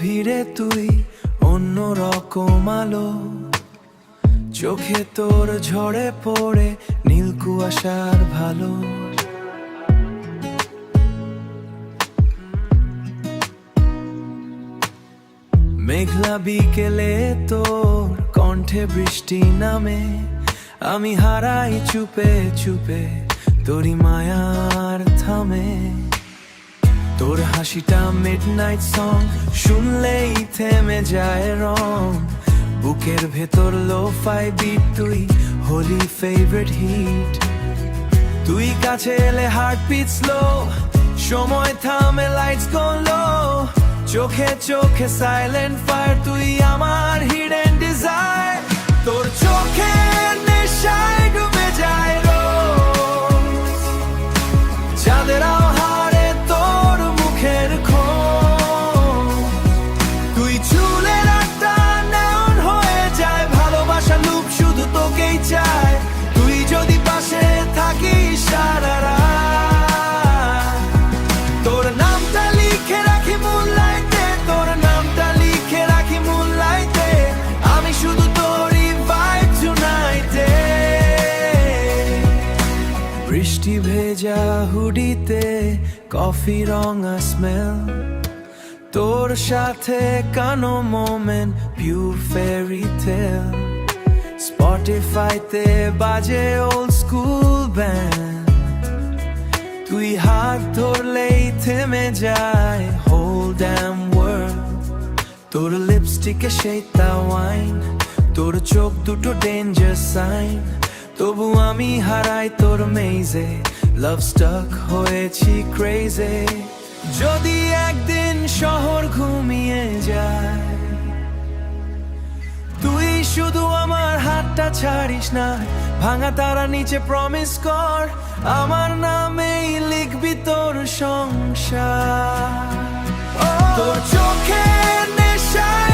ভিড়ে তুই অন্য রকম আলো, চোখে তোর ঝরে পড়ে নীল কুয়াশার ভালো। মেঘলা বিকেলে তোর কণ্ঠে বৃষ্টি নামে, আমি হারাই চুপে চুপে তোরি মায়ার থামে। তোর হাসিটা মিডনাইট সং, শুনলেই থেমে যায় রং। বুকের ভেতর লো-ফাই বিট, তুই হোলি ফেভারিট হিট। তুই কাছে এলে হার্ট বিট স্লো, সময় থামে লাইটস গো লো। চোখে চোখে সাইলেন্ট ফায়ার, তুই আমার হিডেন ডিজায়ার। তোর চোখে নেশায় ডুবে যায় রোজ, চাঁদের আহারে তোর মুখের খোঁজ। তুই চুলের একটা নেয়ন হয়ে যায়, ভালোবাসা লুপ শুধু তোকেই চায়। তুই যদি পাশে থাকিস সারা রাত, তোর নামটা লিখে রাখি মুনলাইটে, তোর নামটা লিখে রাখি মুনলাইটে। আমি শুধু তোরই ভাইব টুনাইটে। বৃষ্টি ভেজা হুডিতে কফি রঙা স্মেল, তোর সাথে কানো মোমেন্ট পিওর ফেরি টেল। স্পটিফাইতে বাজে ওল্ড স্কুল ব্যান্ড, তুই হাত ধরলেই থেমে যায় হোল ড্যাম ওয়ার্ল্ড। তোর লিপস্টিকে সেইটা ওয়াইন, তোর চোখ দুটো ডেঞ্জার সাইন। তবু আমি হারাই তোর মেজে, লাভ স্টাক হয়েছি ক্রেজি। যদি একদিন শহর ঘুমিয়ে যায়, তুই শুধু আমার হাতটা ছাড়িস না। ভাঙা তারা নিচে প্রমিস কর, আমার নামেই লিখবি তোর সংসার। তোর চোখে নেশায়